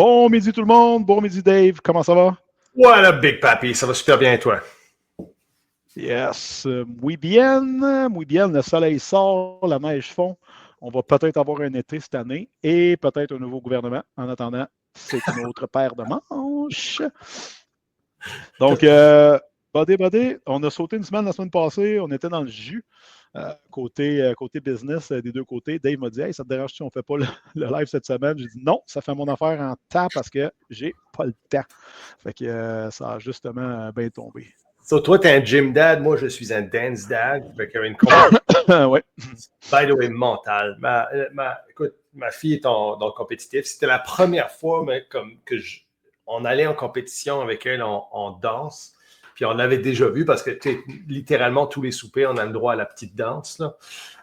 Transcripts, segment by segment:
Bon midi tout le monde, bon midi Dave, comment ça va? Voilà, Big Papi, ça va super bien, toi. Yes, muy bien, le soleil sort, la neige fond. On va peut-être avoir un été cette année et peut-être un nouveau gouvernement. En attendant, c'est une autre paire de manches. Donc, buddy, on a sauté une semaine la semaine passée, on était dans le jus. Côté business des deux côtés, Dave m'a dit hey, ça te dérange si on ne fait pas le live cette semaine? J'ai dit non, ça fait mon affaire en temps parce que j'ai pas le temps. Fait que ça a justement bien tombé. So, toi, t'es un gym dad, moi, je suis un dance dad. Fait qu'il y a une compétition, Ouais. by the way, mentale. Écoute, ma fille est dans le compétitif. C'était la première fois on allait en compétition avec elle en danse. Puis on l'avait déjà vu parce que littéralement tous les soupers, on a le droit à la petite danse. Là.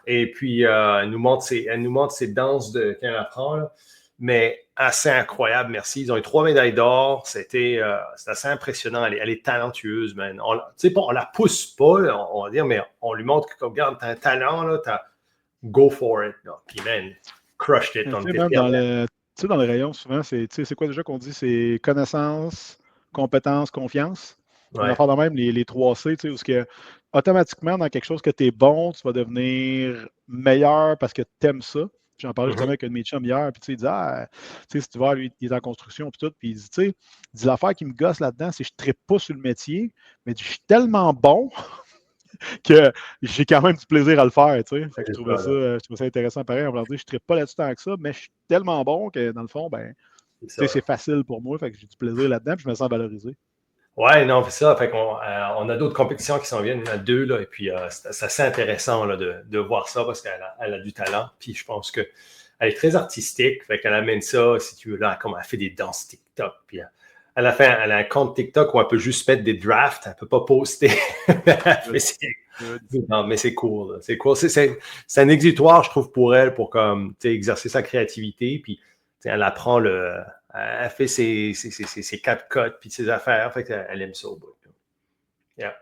Et puis, elle nous montre ses danses qu'elle apprend. Là. Mais assez incroyable, merci. Ils ont eu 3 médailles d'or. C'était assez impressionnant. Elle est talentueuse, man. On la pousse pas, là, on va dire, mais on lui montre que, regarde, t'as un talent, là, go for it. Là. Puis, man, crushed it. On était Même fiers. dans le rayon, souvent, c'est quoi déjà qu'on dit? C'est connaissance, compétence, confiance. On va Ouais. faire de même les 3 C, où ce que, automatiquement, dans quelque chose que tu es bon, tu vas devenir meilleur parce que tu aimes ça. J'en parlais justement avec un de mes chums hier, puis il dit si tu vois, lui, il est en construction, puis tout, puis il dit, l'affaire qui me gosse là-dedans, c'est que je ne trippe pas sur le métier, mais je suis tellement bon que j'ai quand même du plaisir à le faire, tu sais. Fait que je trouvais ça intéressant pareil. On va dire, je ne trippe pas là-dessus tant que ça, mais je suis tellement bon que, dans le fond, ben, c'est facile pour moi, fait que j'ai du plaisir là-dedans, puis je me sens valorisé. Ouais, non, c'est ça. Fait qu'on on a d'autres compétitions qui s'en viennent, il y en a 2, là, et puis c'est assez intéressant là, de voir ça parce qu'elle a du talent. Puis je pense qu'elle est très artistique, fait qu'elle amène ça, si tu veux, là, comme elle fait des danses TikTok. Puis elle a un compte TikTok où elle peut juste mettre des drafts, elle peut pas poster. Non, mais c'est cool. Là. C'est cool. C'est un exutoire, je trouve, pour elle, pour comme exercer sa créativité. Puis elle apprend elle fait ses 4 codes puis ses affaires. Fait qu'elle aime ça au bout. Yeah.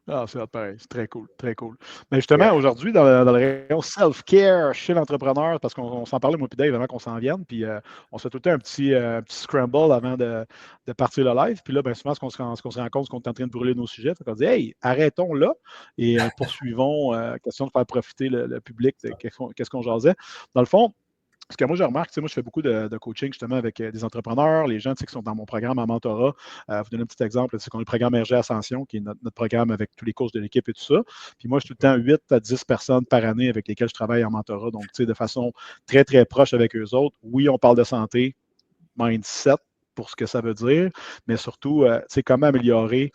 Ah, c'est pareil, c'est très cool, très cool. Mais justement, Yeah. aujourd'hui, dans le rayon self-care chez l'entrepreneur, parce qu'on s'en parlait, moi et Dave, avant qu'on s'en vienne, puis on se fait tout le temps un petit scramble avant de partir le live. Puis là, ben, souvent, ce qu'on se rend compte, c'est qu'on est en train de brûler nos sujets. Fait qu'on dit, hey, arrêtons là et poursuivons, question de faire profiter le public de qu'est-ce qu'on jasait. Dans le fond, ce que moi, je remarque, moi, je fais beaucoup de coaching justement avec des entrepreneurs, les gens qui sont dans mon programme en mentorat. Vous donner un petit exemple, c'est qu'on a le programme RG Ascension, qui est notre programme avec tous les coachs de l'équipe et tout ça. Puis moi, je suis tout le temps 8 à 10 personnes par année avec lesquelles je travaille en mentorat. Donc, de façon très, très proche avec eux autres. Oui, on parle de santé, mindset pour ce que ça veut dire, mais surtout, comment améliorer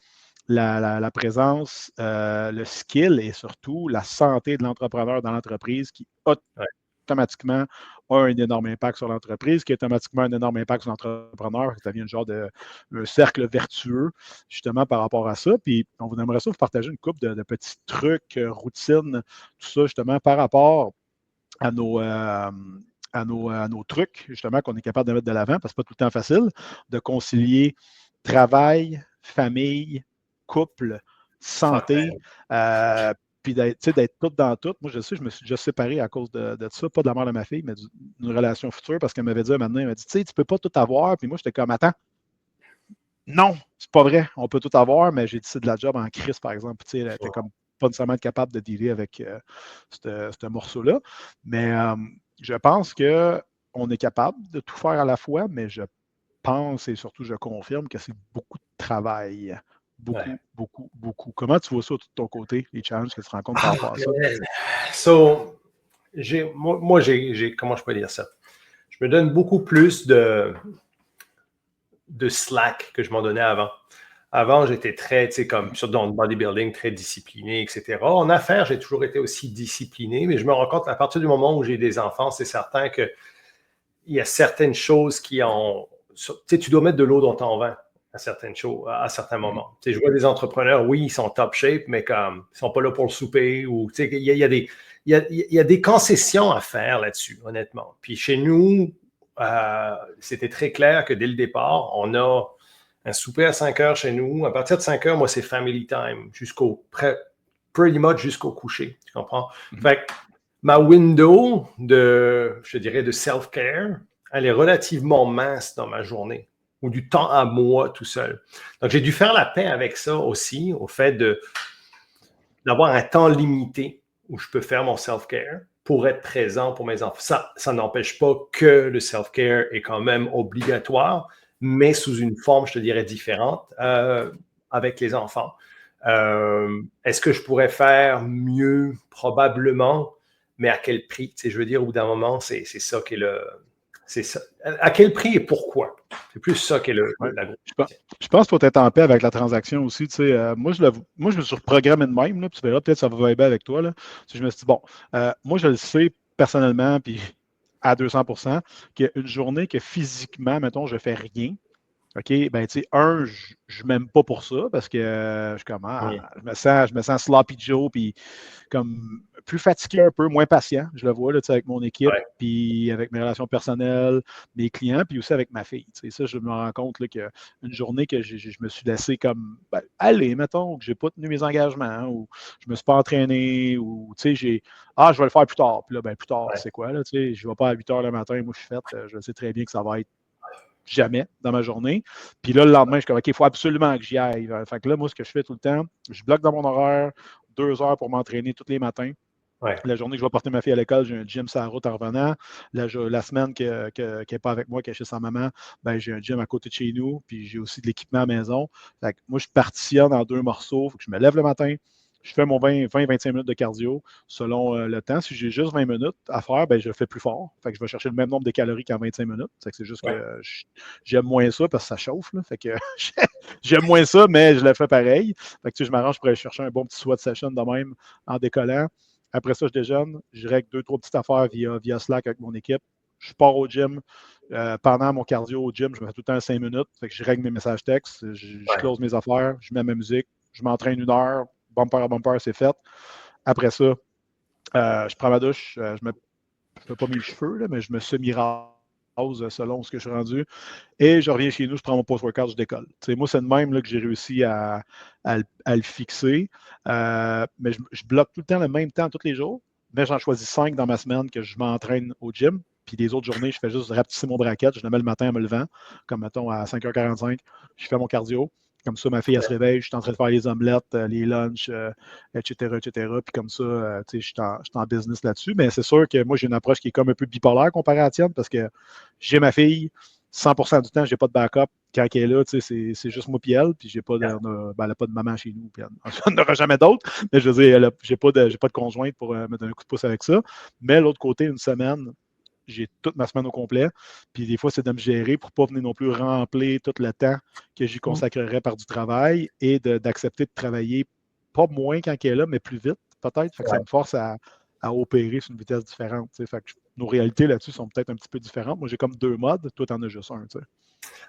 la présence, le skill et surtout la santé de l'entrepreneur dans l'entreprise qui automatiquement a un énorme impact sur l'entreprise, qui a automatiquement un énorme impact sur l'entrepreneur. Ça devient un genre de un cercle vertueux, justement, par rapport à ça. Puis, on vous aimerait ça vous partager une couple de petits trucs, routines, tout ça, justement, par rapport à nos trucs, justement, qu'on est capable de mettre de l'avant, parce que c'est pas tout le temps facile, de concilier travail, famille, couple, santé, puis d'être tout dans tout. Moi, je sais, je me suis déjà séparé à cause de ça, pas de la mort de ma fille, mais d'une relation future, parce qu'elle m'avait dit maintenant, elle m'a dit, tu sais, tu peux pas tout avoir. Puis moi, j'étais comme, attends, non, c'est pas vrai, on peut tout avoir, mais j'ai dit, c'est de la job en crise, par exemple. Tu sais, elle était comme pas nécessairement capable de dealer avec ce morceau-là. Mais je pense qu'on est capable de tout faire à la fois, mais je pense et surtout je confirme que c'est beaucoup de travail. Beaucoup, beaucoup, beaucoup. Comment tu vois ça de ton côté, les challenges que tu rencontres par rapport à ça? So, moi, comment je peux dire ça? Je me donne beaucoup plus de slack que je m'en donnais avant. Avant, j'étais très, surtout dans le bodybuilding, très discipliné, etc. En affaires, j'ai toujours été aussi discipliné, mais je me rends compte à partir du moment où j'ai des enfants, c'est certain qu'il y a certaines choses qui ont. Tu dois mettre de l'eau dans ton vin à certaines choses, à certains moments. Je vois des entrepreneurs, oui, ils sont top shape, mais comme ils sont pas là pour le souper, ou il y a des concessions à faire là-dessus, honnêtement. Puis chez nous, c'était très clair que dès le départ, on a un souper à 5 heures chez nous. À partir de 5 heures, moi, c'est family time, pretty much jusqu'au coucher. Tu comprends? Fait que ma window de self-care, elle est relativement mince dans ma journée ou du temps à moi tout seul. Donc, j'ai dû faire la paix avec ça aussi, au fait d'avoir un temps limité où je peux faire mon self-care pour être présent pour mes enfants. Ça n'empêche pas que le self-care est quand même obligatoire, mais sous une forme, je te dirais, différente avec les enfants. Est-ce que je pourrais faire mieux? Probablement, mais à quel prix? Tu sais, je veux dire, au bout d'un moment, c'est ça qui est le... C'est ça. À quel prix et pourquoi? C'est plus ça qui est la grosse question. Je pense qu'il faut être en paix avec la transaction aussi. Tu sais, moi, je me suis reprogrammé de même. Là, puis tu verras, peut-être que ça va vibrer avec toi. Là. Je me suis dit, bon, moi, je le sais personnellement, puis à 200%, qu'il y a une journée que physiquement, mettons, je fais rien. OK, ben tu sais, je m'aime pas pour ça parce que je me sens sloppy Joe, puis comme plus fatigué un peu, moins patient, je le vois là, avec mon équipe, Ouais. puis avec mes relations personnelles, mes clients, puis aussi avec ma fille. Ça, je me rends compte qu'une journée que je me suis laissé comme, ben, allez, mettons, que j'ai pas tenu mes engagements, hein, ou je me suis pas entraîné, ou je vais le faire plus tard. Puis là, ben plus tard, Ouais. c'est quoi, là, je ne vais pas à 8 h le matin, moi je suis fait, je sais très bien que ça va être jamais dans ma journée. Puis là, le lendemain, je suis comme, OK, il faut absolument que j'y aille. Fait que là, moi, ce que je fais tout le temps, je bloque dans mon horaire 2 heures pour m'entraîner tous les matins. Ouais. La journée que je vais porter ma fille à l'école, j'ai un gym sur la route en revenant. La semaine qui n'est pas avec moi, qui est chez sa maman, ben, j'ai un gym à côté de chez nous. Puis j'ai aussi de l'équipement à la maison. Fait que moi, je partitionne en 2 morceaux. Faut que je me lève le matin. Je fais mon 20-25 minutes de cardio selon le temps. Si j'ai juste 20 minutes à faire, ben, je le fais plus fort. Fait que je vais chercher le même nombre de calories qu'en 25 minutes. C'est juste Ouais. que j'aime moins ça parce que ça chauffe. Là. Fait que j'aime moins ça, mais je le fais pareil. Fait que je m'arrange pour aller chercher un bon petit sweat session de même en décollant. Après ça, je déjeune. Je règle 2-3 petites affaires via Slack avec mon équipe. Je pars au gym. Pendant mon cardio au gym, je me fais tout le temps 5 minutes. Fait que je règle mes messages textes. Je close mes affaires. Je mets ma musique. Je m'entraîne 1 heure. Bumper à bumper, c'est fait. Après ça, je prends ma douche. Je ne fais pas mes cheveux, là, mais je me semi-rase selon ce que je suis rendu. Et je reviens chez nous, je prends mon post-workout, je décolle. T'sais, moi, c'est de même là, que j'ai réussi à le fixer. Mais je bloque tout le temps le même temps tous les jours, mais j'en choisis 5 dans ma semaine que je m'entraîne au gym. Puis les autres journées, je fais juste rapetisser mon bracket. Je le mets le matin en me levant, comme mettons à 5h45. Je fais mon cardio. Comme ça, ma fille, elle se réveille. Je suis en train de faire les omelettes, les lunchs, etc., etc. Puis comme ça, je suis en business là-dessus. Mais c'est sûr que moi, j'ai une approche qui est comme un peu bipolaire comparée à la tienne parce que j'ai ma fille, 100% du temps, je n'ai pas de backup. Quand elle est là, c'est juste moi et elle, puis j'ai pas elle n'a pas de maman chez nous, puis elle n'aura jamais d'autre. Mais je veux dire, j'ai pas de conjointe pour me donner un coup de pouce avec ça. Mais l'autre côté, une semaine, j'ai toute ma semaine au complet. Puis des fois, c'est de me gérer pour ne pas venir non plus remplir tout le temps que j'y consacrerais par du travail et d'accepter de travailler pas moins quand elle est là, mais plus vite, peut-être. Fait que ça me force à opérer sur une vitesse différente. Fait que nos réalités là-dessus sont peut-être un petit peu différentes. Moi, j'ai comme 2 modes. Toi, tu en as juste un. T'sais.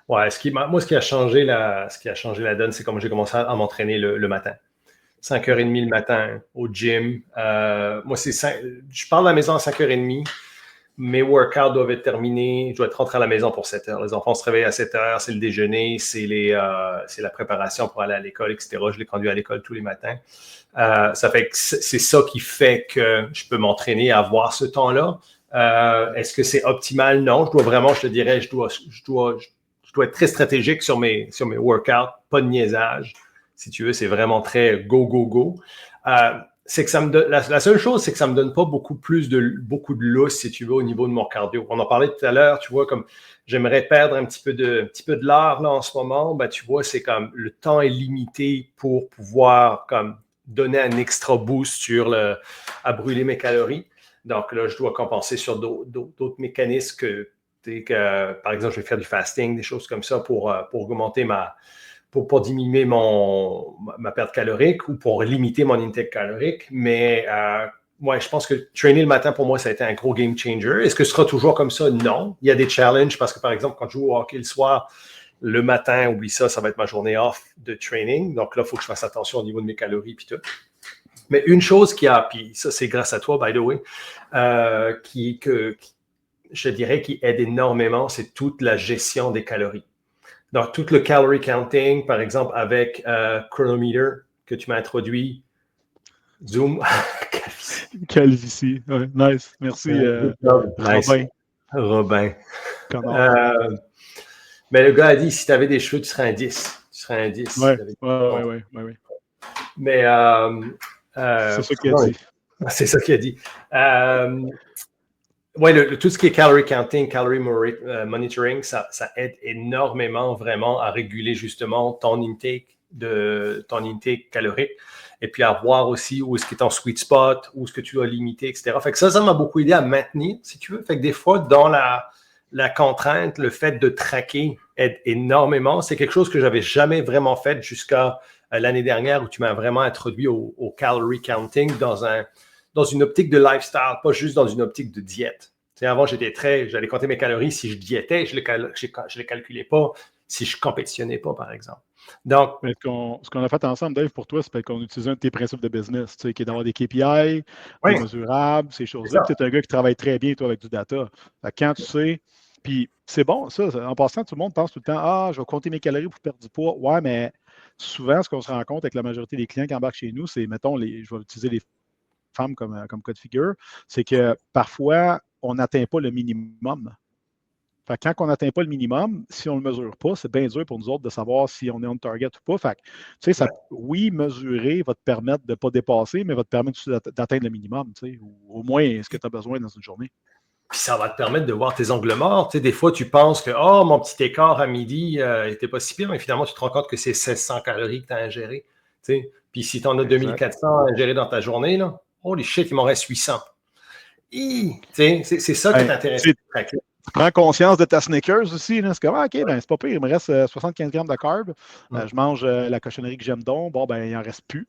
Ouais, moi, ce qui a changé la donne, c'est comme j'ai commencé à m'entraîner le matin. 5h30 le matin au gym. Moi, je pars de la maison à 5h30. Mes workouts doivent être terminés. Je dois être rentré à la maison pour 7h. Les enfants se réveillent à 7h. C'est le déjeuner. C'est la préparation pour aller à l'école, etc. Je les conduis à l'école tous les matins. Ça fait que c'est ça qui fait que je peux m'entraîner à avoir ce temps-là. Est-ce que c'est optimal? Non. Je dois vraiment, je te dirais, je dois être très stratégique sur mes workouts. Pas de niaisage. Si tu veux, c'est vraiment très go, go, go. C'est que ça me donne, la seule chose, c'est que ça me donne pas beaucoup de lousse, si tu veux, au niveau de mon cardio. On en parlait tout à l'heure, tu vois, comme j'aimerais perdre un petit peu de l'art là en ce moment. Ben, tu vois, c'est comme le temps est limité pour pouvoir comme donner un extra boost à brûler mes calories. Donc là, je dois compenser sur d'autres mécanismes par exemple, je vais faire du fasting, des choses comme ça pour augmenter pour diminuer ma perte calorique ou pour limiter mon intake calorique. Mais ouais, je pense que trainer le matin, pour moi, ça a été un gros game changer. Est-ce que ce sera toujours comme ça? Non. Il y a des challenges parce que, par exemple, quand je joue au hockey le soir, le matin, oublie ça, ça va être ma journée off de training. Donc là, il faut que je fasse attention au niveau de mes calories et tout. Mais une chose puis ça, c'est grâce à toi, by the way, je dirais qui aide énormément, c'est toute la gestion des calories. Donc, tout le calorie counting, par exemple, avec Chronometer que tu m'as introduit, Zoom. Calvicie. Ouais, nice. Merci, Nice. Robin. Robin. Connard. Mais le gars a dit, si tu avais des cheveux, tu serais un 10. Tu serais un 10. Ouais. Mais c'est ça qu'il a dit. C'est ça qu'il a dit. Oui, tout ce qui est calorie counting, calorie monitoring, ça aide énormément vraiment à réguler justement ton intake calorique et puis à voir aussi où est-ce que tu es en sweet spot, où est-ce que tu dois limiter, etc. Fait que ça m'a beaucoup aidé à maintenir, si tu veux. Fait que des fois, dans la contrainte, le fait de traquer aide énormément. C'est quelque chose que j'avais jamais vraiment fait jusqu'à l'année dernière où tu m'as vraiment introduit au calorie counting dans une optique de lifestyle, pas juste dans une optique de diète. T'sais, avant, j'allais compter mes calories si je diétais, je ne les calculais pas si je compétitionnais pas, par exemple. Donc, mais ce qu'on a fait ensemble, Dave, pour toi, c'est qu'on utilisait un de tes principes de business, qui est d'avoir des KPI, des mesurables, ces choses-là. Puis tu es un gars qui travaille très bien, toi, avec du data. Quand tu sais, puis c'est bon, ça. En passant, tout le monde pense tout le temps, ah, je vais compter mes calories pour perdre du poids. Ouais, mais souvent, ce qu'on se rend compte avec la majorité des clients qui embarquent chez nous, c'est, mettons, je vais utiliser les femmes comme cas de figure, c'est que parfois, on n'atteint pas le minimum. Fait que quand on n'atteint pas le minimum, si on ne le mesure pas, c'est bien dur pour nous autres de savoir si on est on target ou pas. Fait que, tu sais, oui, mesurer va te permettre de ne pas dépasser, mais va te permettre aussi d'atteindre le minimum, tu sais, ou au moins ce que tu as besoin dans une journée. Puis ça va te permettre de voir tes angles morts. Tu sais, des fois, tu penses que mon petit écart à midi n'était pas si pire, mais finalement, tu te rends compte que c'est 1600 calories que tu as ingérées. Tu sais. Puis si tu en as 2400 ingérées dans ta journée, là, holy shit, il m'en reste 800. Tu sais, c'est ça qui est intéressant. Tu prends conscience de ta Snickers aussi. Là. C'est comme, OK, ben c'est pas pire. Il me reste 75 grammes de carbs. Je mange la cochonnerie que j'aime donc. Bon, ben il n'en reste plus.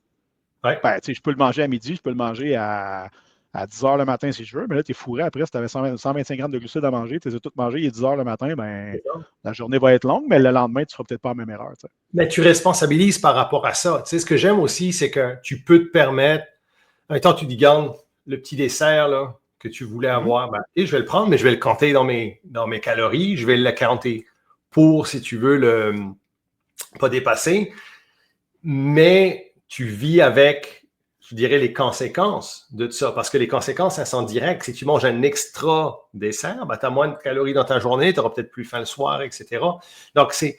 Ouais. Ben, tu sais, je peux le manger à midi, je peux le manger à 10 h le matin si je veux. Mais là, tu es fourré après. Si tu avais 125 grammes de glucides à manger, tu les as toutes mangées, il est 10 h le matin, ben la journée va être longue, mais le lendemain, tu ne feras peut-être pas la même erreur. T'sais. Mais tu responsabilises par rapport à ça. Tu sais, ce que j'aime aussi, c'est que tu peux te permettre, un temps, tu dis, garde, le petit dessert, là, que tu voulais avoir, je vais le prendre, mais je vais le compter dans mes calories, je vais le compter pour, si tu veux, le pas dépasser, mais tu vis avec, je dirais, les conséquences de ça, parce que les conséquences, elles sont directes. Si tu manges un extra dessert, tu as moins de calories dans ta journée, tu auras peut-être plus faim le soir, etc. Donc, c'est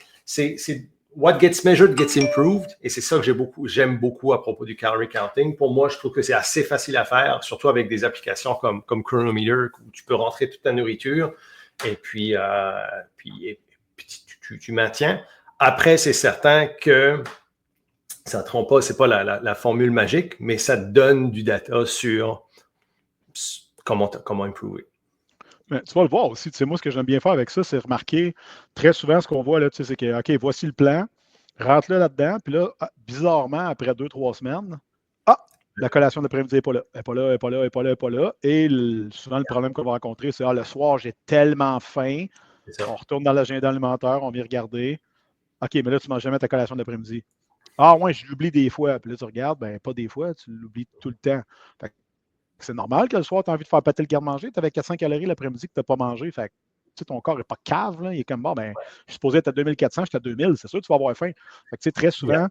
what gets measured gets improved, et c'est ça que j'aime beaucoup à propos du calorie counting. Pour moi, je trouve que c'est assez facile à faire, surtout avec des applications comme Chronometer, où tu peux rentrer toute ta nourriture, et puis tu maintiens. Après, c'est certain que ça ne te trompe pas, ce n'est pas la formule magique, mais ça te donne du data sur comment improver. Mais tu vas le voir aussi. Tu sais, moi, ce que j'aime bien faire avec ça, c'est remarquer très souvent ce qu'on voit là, tu sais, c'est que, OK, voici le plan, rentre-le là-dedans, puis là, bizarrement, après 2-3 semaines, la collation d'après-midi n'est pas là. Elle n'est pas là. Et souvent, le problème qu'on va rencontrer, c'est le soir, j'ai tellement faim. On retourne dans l'agenda alimentaire, on vient regarder. OK, mais là, tu ne manges jamais ta collation d'après-midi. Ah ouais, je l'oublie des fois. Puis là, tu regardes, ben pas des fois, tu l'oublies tout le temps. Fait que c'est normal que le soir, tu as envie de faire péter le garde-manger. Tu avais 400 calories l'après-midi que tu n'as pas mangé. Fait que ton corps n'est pas cave. Là. Il est comme bon, ben, je suis supposé être à 2400, je suis à 2000. C'est sûr que tu vas avoir faim. Fait que très souvent,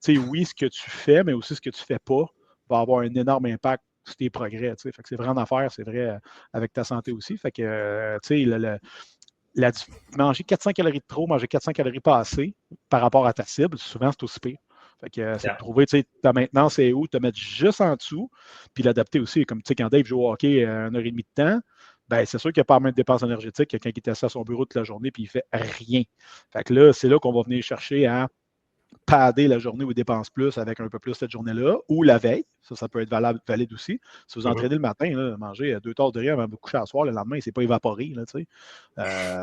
oui, ce que tu fais, mais aussi ce que tu ne fais pas va avoir un énorme impact sur tes progrès. Fait que c'est vrai en affaires, c'est vrai avec ta santé aussi. Fait que, tu sais, manger 400 calories de trop, manger 400 calories pas assez par rapport à ta cible, souvent, c'est aussi pire. Fait que c'est de trouver, tu sais, ta maintenance c'est où, te mettre juste en dessous, puis l'adapter aussi. Comme tu sais, quand Dave joue au hockey 1h30 de temps, ben c'est sûr qu'il n'y a pas même de dépenses énergétiques que quelqu'un qui est assis à son bureau toute la journée puis il fait rien. Fait que là, c'est là qu'on va venir chercher à padder la journée où il dépense plus avec un peu plus cette journée-là, ou la veille. Ça peut être valide aussi. Si vous entraînez le matin, là, manger 2 tasses de riz avant de vous coucher à soir, le lendemain, il ne s'est pas évaporé. Là,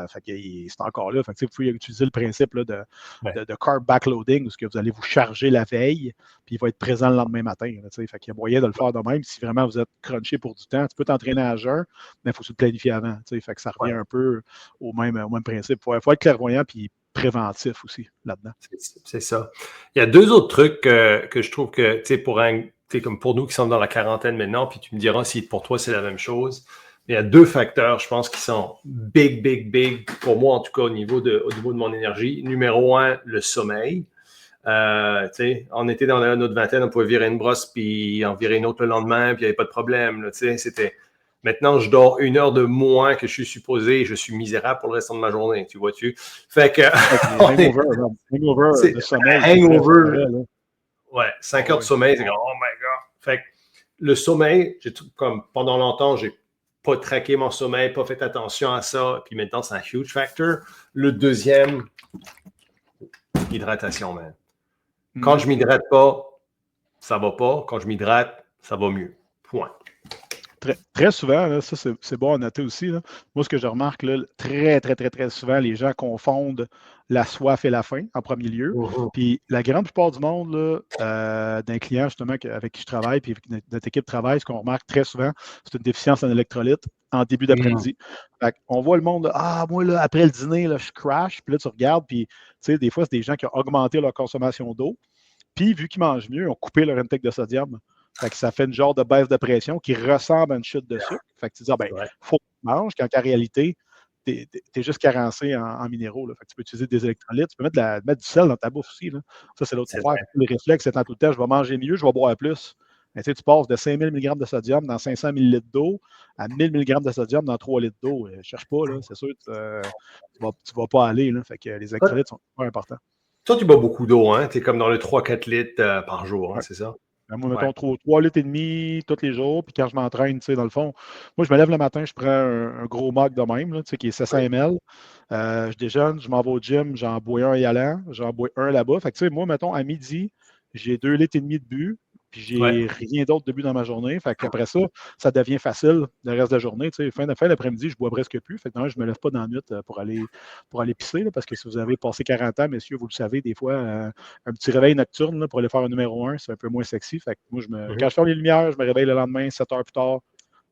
fait que c'est encore là. Fait que, vous pouvez utiliser le principe là, de carb backloading, où vous allez vous charger la veille, puis il va être présent le lendemain matin. Là, fait qu'il y a moyen de le faire de même. Si vraiment vous êtes crunché pour du temps, tu peux t'entraîner à jeun, mais il faut se le planifier avant. Fait que ça revient un peu au même principe. Il faut être clairvoyant puis préventif aussi là-dedans. C'est ça. Il y a 2 autres trucs que je trouve que, tu sais, comme pour nous qui sommes dans la quarantaine maintenant, puis tu me diras si pour toi c'est la même chose. Il y a 2 facteurs, je pense, qui sont big, pour moi en tout cas au niveau de mon énergie. Numéro 1, le sommeil. On était dans notre vingtaine, on pouvait virer une brosse puis en virer une autre le lendemain, puis il n'y avait pas de problème. Là, c'était Maintenant, je dors 1 heure de moins que je suis supposé et je suis misérable pour le restant de ma journée, tu vois-tu? Fait que... hangover de sommeil. Hangover. Ouais, 5 heures de oui. sommeil, c'est comme, oh my God. Fait que le sommeil, comme pendant longtemps, j'ai pas traqué mon sommeil, pas fait attention à ça. Puis maintenant, c'est un huge factor. Le deuxième, hydratation, man. Quand je m'hydrate pas, ça va pas. Quand je m'hydrate, ça va mieux. Point. Très, très souvent, là, ça c'est bon à noter aussi. Là. Moi, ce que je remarque, là, très, très, très, très souvent, les gens confondent la soif et la faim en premier lieu. Mm-hmm. Puis la grande plupart du monde, d'un client justement avec qui je travaille, puis avec notre équipe de travail, ce qu'on remarque très souvent, c'est une déficience en électrolytes en début d'après-midi. On voit le monde, moi, là, après le dîner, là, je crash, puis là, tu regardes, puis tu sais, des fois, c'est des gens qui ont augmenté leur consommation d'eau, puis vu qu'ils mangent mieux, ils ont coupé leur intake de sodium. Fait que ça fait une genre de baisse de pression qui ressemble à une chute de sucre. Fait que tu dis, faut que tu manges, quand en réalité, tu es juste carencé en minéraux. Là. Fait que tu peux utiliser des électrolytes, tu peux mettre du sel dans ta bouffe aussi. Là. Ça, c'est l'autre affaire. Le réflexe étant tout le temps, je vais manger mieux, je vais boire plus. Mais, tu passes de 5000 mg de sodium dans 500 ml d'eau à 1000 mg de sodium dans 3 litres d'eau. Je ne cherche pas, là, c'est sûr, tu ne vas pas aller. Là. Fait que les électrolytes sont super importants. Toi, tu bois beaucoup d'eau, hein? Tu es comme dans le 3-4 litres par jour, hein, c'est ça? Moi, mettons 3 litres et demi tous les jours. Puis quand je m'entraîne, tu sais, dans le fond, moi, je me lève le matin, je prends un gros mug de même, là, tu sais, qui est 700 ml. Je déjeune, je m'en vais au gym, j'en bois un y allant, j'en bois un là-bas. Fait que, tu sais, moi, mettons, à midi, j'ai 2 litres et demi de bu, puis j'ai rien d'autre de bu dans ma journée. Fait qu'après ça, ça devient facile le reste de la journée. Tu sais, fin d'après-midi, je bois presque plus. Fait que non, je me lève pas dans la nuit pour aller pisser, là, parce que si vous avez passé 40 ans, messieurs, vous le savez, des fois, un petit réveil nocturne là, pour aller faire un numéro 1, c'est un peu moins sexy. Fait que moi, quand je ferme les lumières, je me réveille le lendemain, 7 heures plus tard,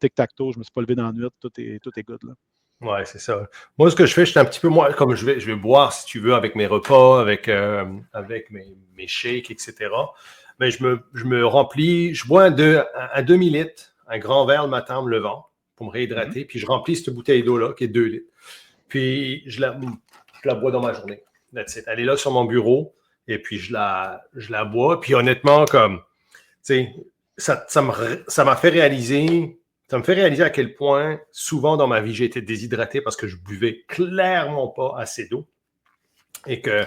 tic-tac-toe, je me suis pas levé dans la nuit, tout est good. Là. Ouais, c'est ça. Moi, ce que je fais, je suis un petit peu moins, comme je vais boire, si tu veux, avec mes repas, avec mes shakes, etc. Mais je me remplis, je bois un demi-litre, un grand verre le matin en me levant pour me réhydrater, puis je remplis cette bouteille d'eau-là, qui est 2 litres. Puis je la bois dans ma journée. That's it. Elle est là sur mon bureau, et puis je la bois. Puis honnêtement, comme, tu sais, ça m'a fait réaliser... Ça me fait réaliser à quel point, souvent dans ma vie, j'ai été déshydraté parce que je buvais clairement pas assez d'eau et que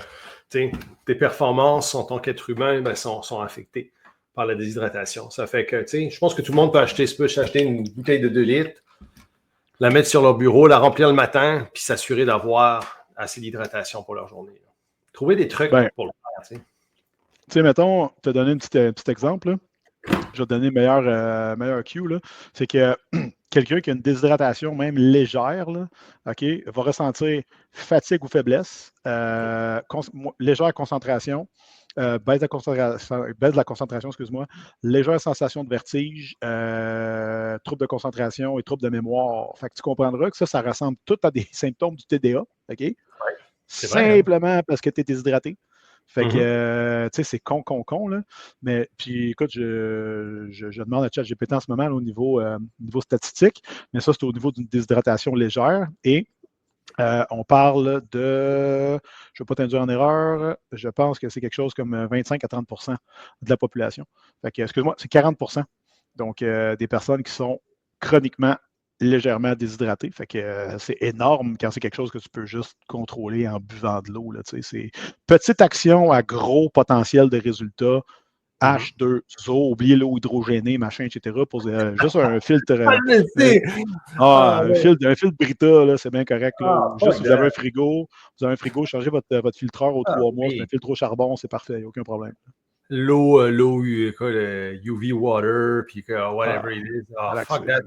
tes performances en tant qu'être humain sont affectées par la déshydratation. Ça fait que, je pense que tout le monde peut acheter une bouteille de 2 litres, la mettre sur leur bureau, la remplir le matin, puis s'assurer d'avoir assez d'hydratation pour leur journée. Trouver des trucs pour le faire. Tu sais, mettons, te donner un petit exemple, là. Je vais te donner le meilleur cue. C'est que quelqu'un qui a une déshydratation même légère, là, va ressentir fatigue ou faiblesse, légère concentration, baisse de la concentration, excuse-moi, légère sensation de vertige, trouble de concentration et trouble de mémoire. Fait que tu comprendras que ça ressemble tout à des symptômes du TDA, OK? Ouais, simplement parce que tu es déshydraté. Fait que, tu sais, c'est con, là. Mais, puis, écoute, je demande à ChatGPT en ce moment là, au niveau statistique, mais ça, c'est au niveau d'une déshydratation légère. Et on parle je ne veux pas t'induire en erreur, je pense que c'est quelque chose comme 25 à 30 de la population. Fait que, excuse-moi, c'est 40 donc des personnes qui sont chroniquement légèrement déshydraté. Fait que c'est énorme quand c'est quelque chose que tu peux juste contrôler en buvant de l'eau. C'est petite action à gros potentiel de résultats. H2O, oubliez l'eau hydrogénée, machin, etc. Pour juste un filtre. Un filtre Brita, là, c'est bien correct. Là. Juste vous avez un frigo, changez votre filtreur aux 3 mois, c'est un filtre au charbon, c'est parfait, il n'y a aucun problème. L'eau, le UV water, puis whatever it is. Fuck that.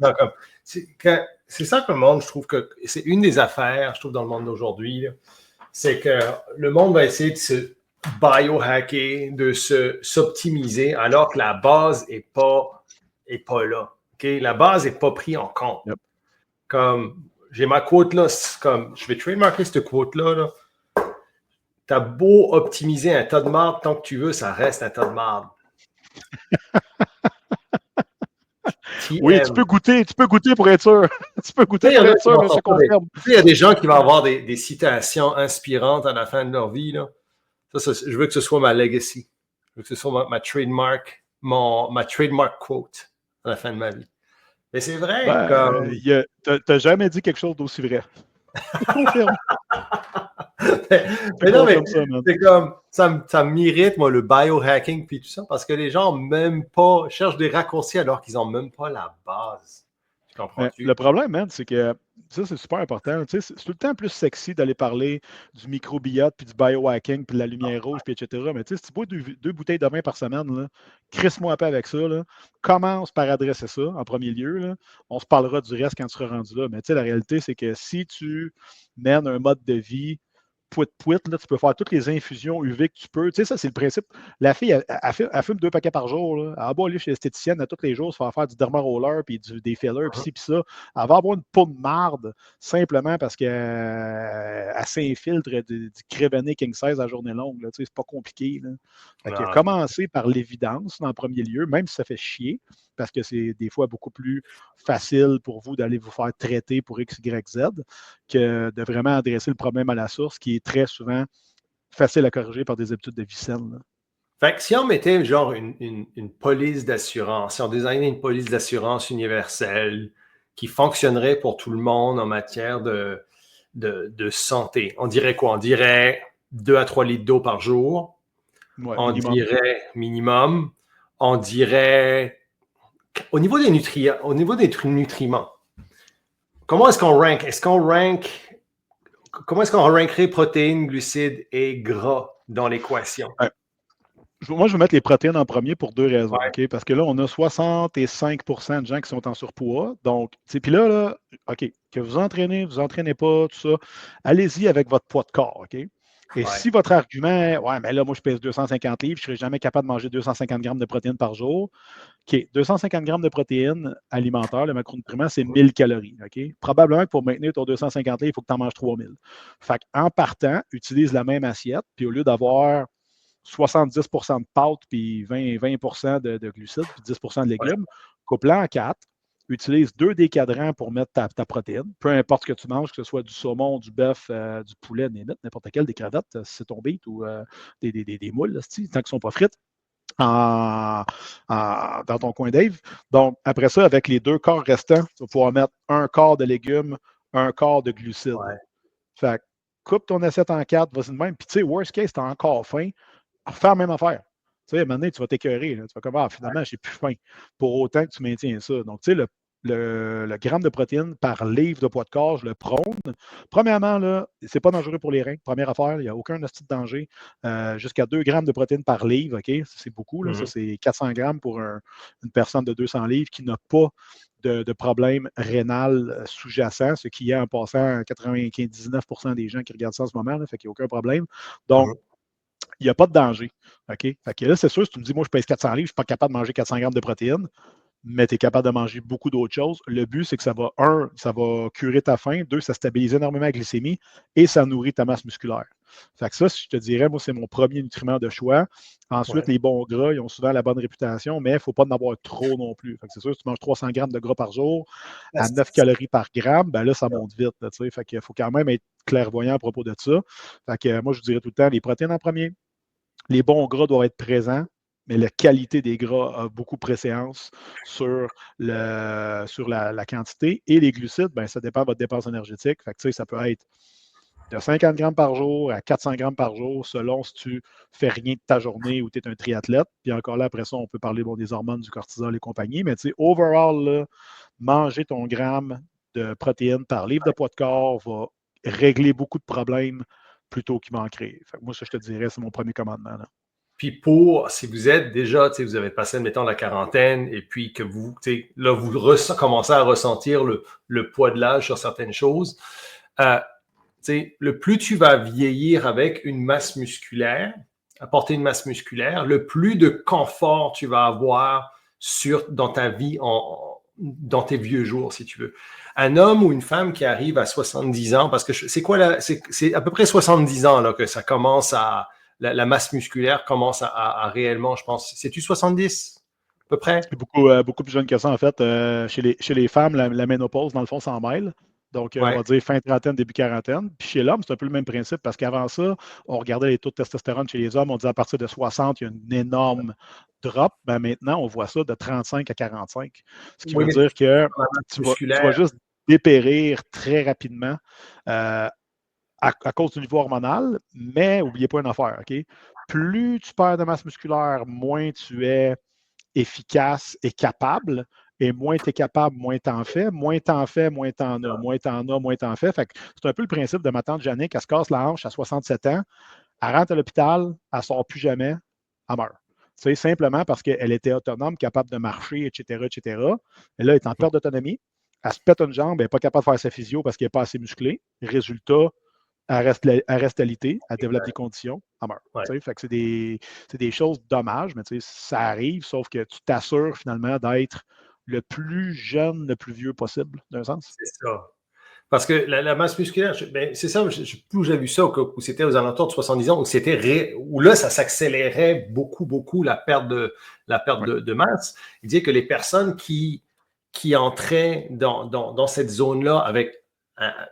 C'est ça que le monde, je trouve que c'est une des affaires, je trouve, dans le monde d'aujourd'hui, c'est que le monde va essayer de se biohacker, de s'optimiser, alors que la base n'est pas là. Okay? La base n'est pas prise en compte. Yep. Comme, j'ai ma quote là, comme, je vais trademarker cette quote-là, là. T'as beau optimiser un tas de marde, tant que tu veux, ça reste un tas de marde. Oui, tu peux goûter pour être sûr. Tu peux goûter pour être sûr, mais je confirme. Il y a des gens qui vont avoir des citations inspirantes à la fin de leur vie. Là. Ça, je veux que ce soit ma legacy. Je veux que ce soit ma trademark, ma trademark quote à la fin de ma vie. Mais c'est vrai, Ben, t'as jamais dit quelque chose d'aussi vrai. Je te confirme. Je te mais non, mais confirme ça, man. c'est comme, ça m'irrite, moi, le biohacking puis tout ça, parce que les gens même pas, cherchent des raccourcis alors qu'ils n'ont même pas la base. Tu Mais comprends-tu? le problème, man, c'est que ça, c'est super important. Tu sais, c'est tout le temps plus sexy d'aller parler du microbiote, puis du biohacking, puis de la lumière rouge, puis etc. Mais tu sais, si tu bois deux bouteilles de vin par semaine, là, crisse-moi pas avec ça. Là. Commence par adresser ça en premier lieu. Là. On se parlera du reste quand tu seras rendu là. Mais tu sais, la réalité, c'est que si tu mènes un mode de vie pouit, là, tu peux faire toutes les infusions UV que tu peux. Tu sais, ça, c'est le principe. La fille, elle fume 2 paquets par jour. Là. Elle va aller chez l'esthéticienne à tous les jours, se faire des dermarollers, puis des fillers, puis ci, puis ça. Elle va avoir une peau de marde simplement parce qu'elle s'infiltre du Crévené King Size à journée longue. Là. Tu sais, c'est pas compliqué. Là. Fait que Non, commencer par l'évidence en premier lieu, même si ça fait chier, parce que c'est des fois beaucoup plus facile pour vous d'aller vous faire traiter pour X, Y, Z que de vraiment adresser le problème à la source, qui est très souvent facile à corriger par des habitudes de vie saine. Là. fait que si on mettait genre une police d'assurance, si on designait une police d'assurance universelle qui fonctionnerait pour tout le monde en matière de santé, on dirait quoi? On dirait 2 à 3 litres d'eau par jour. Ouais, On minimum. dirait minimum. On dirait au niveau des nutriments. Comment est-ce qu'on rank? Comment est-ce qu'on rankerait protéines, glucides et gras dans l'équation? Ouais. Moi, je vais mettre les protéines en premier pour 2 raisons. Ouais. OK? Parce que là, on a 65% de gens qui sont en surpoids. Donc, puis là, OK, que vous entraînez pas, tout ça, allez-y avec votre poids de corps. OK? Et Ouais. si votre argument est, ouais, mais là, moi, je pèse 250 livres, je ne serai jamais capable de manger 250 grammes de protéines par jour. OK, 250 grammes de protéines alimentaires, le macronutriments, c'est 1000 calories. OK? Probablement que pour maintenir ton 250 livres, il faut que tu en manges 3000. Fait en partant, utilise la même assiette, puis au lieu d'avoir 70 de pâtes, puis 20 de glucides, puis 10 de Ouais. légumes, coupe-la en 4. Utilise 2 décadrans pour mettre ta protéine. Peu importe ce que tu manges, que ce soit du saumon, du bœuf, du poulet, n'importe quel, des crevettes, si c'est ton beat, ou des moules, là, tant qu'ils ne sont pas frites. Dans ton coin Dave. Donc, après ça, avec les 2 quarts restants, tu vas pouvoir mettre 1 quart de légumes, 1 quart de glucides. Ouais. Fait que, coupe ton assiette en 4, vas-y de même. Puis, tu sais, worst case, t'as encore faim, fais la même affaire. Tu sais, à un moment donné, tu vas t'écœurer. Tu vas comme, finalement, j'ai plus faim. Pour autant que tu maintiens ça. Donc, tu sais, le gramme de protéines par livre de poids de corps, je le prône. Premièrement, là, c'est pas dangereux pour les reins. Première affaire, il n'y a aucun hostie de danger. Jusqu'à 2 grammes de protéines par livre, OK? C'est beaucoup. Là. Ça, c'est 400 grammes pour une personne de 200 livres qui n'a pas de problème rénal sous-jacent, ce qui est en passant 99% des gens qui regardent ça en ce moment, là, fait qu'il n'y a aucun problème. Donc, il n'y a pas de danger. OK? Fait que là, c'est sûr, si tu me dis, moi, je pèse 400 livres, je ne suis pas capable de manger 400 grammes de protéines, mais tu es capable de manger beaucoup d'autres choses. Le but, c'est que ça va curer ta faim. 2, ça stabilise énormément la glycémie et ça nourrit ta masse musculaire. Fait que ça, je te dirais, moi, c'est mon premier nutriment de choix. Ensuite, Ouais. les bons gras, ils ont souvent la bonne réputation, mais il ne faut pas en avoir trop non plus. Fait que c'est sûr, si tu manges 300 grammes de gras par jour à 9 calories par gramme, ben là, ça monte vite. Là, fait qu'il faut quand même être clairvoyant à propos de ça. Fait que moi, je dirais tout le temps, les protéines en premier. Les bons gras doivent être présents, mais la qualité des gras a beaucoup préséance sur la quantité. Et les glucides, ben, ça dépend de votre dépense énergétique. Fait que, ça peut être de 50 grammes par jour à 400 grammes par jour, selon si tu fais rien de ta journée ou tu es un triathlète. Puis encore là, après ça, on peut parler des hormones, du cortisol et compagnie. Mais overall, là, manger ton gramme de protéines par livre de poids de corps va régler beaucoup de problèmes plutôt qu'il manquerait. Fait que moi, ça, je te dirais, c'est mon premier commandement. Là. Puis si vous êtes déjà, vous avez passé, mettons, la quarantaine, et puis que vous, là, vous commencez à ressentir le poids de l'âge sur certaines choses, le plus tu vas vieillir avec une masse musculaire, apporter une masse musculaire, le plus de confort tu vas avoir dans ta vie, dans tes vieux jours, si tu veux. Un homme ou une femme qui arrive à 70 ans, parce que c'est à peu près 70 ans là, que ça commence la masse musculaire commence à réellement, je pense, c'est-tu 70 à peu près? C'est beaucoup plus jeune que ça, en fait. Chez les femmes, la ménopause, dans le fond, s'en mêle. Donc, on Ouais. va dire fin trentaine, début quarantaine. Puis chez l'homme, c'est un peu le même principe parce qu'avant ça, on regardait les taux de testostérone chez les hommes, on disait à partir de 60, il y a une énorme drop. Ben, maintenant, on voit ça de 35 à 45. Ce qui Oui, veut mais dire que la masse tu vas musculaire. juste dépérir très rapidement à cause du niveau hormonal. Mais n'oubliez pas une affaire, OK? Plus tu perds de masse musculaire, moins tu es efficace et capable. Et moins tu es capable, moins tu en fais. Moins tu en fais, moins tu en as. Moins tu en as, moins tu en fais. Fait que c'est un peu le principe de ma tante Jannick. Elle se casse la hanche à 67 ans. Elle rentre à l'hôpital, elle ne sort plus jamais, elle meurt. C'est simplement parce qu'elle était autonome, capable de marcher, etc., etc. Et là, elle est en perte d'autonomie. Elle se pète une jambe, elle n'est pas capable de faire sa physio parce qu'elle n'est pas assez musclée. Résultat, elle reste alitée, elle développe des conditions, elle meurt. Ouais. Fait que c'est des choses dommages, mais ça arrive, sauf que tu t'assures finalement d'être le plus jeune, le plus vieux possible, d'un sens. C'est ça. Parce que la masse musculaire, ben, c'est ça, où j'ai vu ça, où c'était aux alentours de 70 ans, où là, ça s'accélérait beaucoup, beaucoup, la perte Ouais. de masse. Il disait que les personnes qui entraient dans cette zone-là avec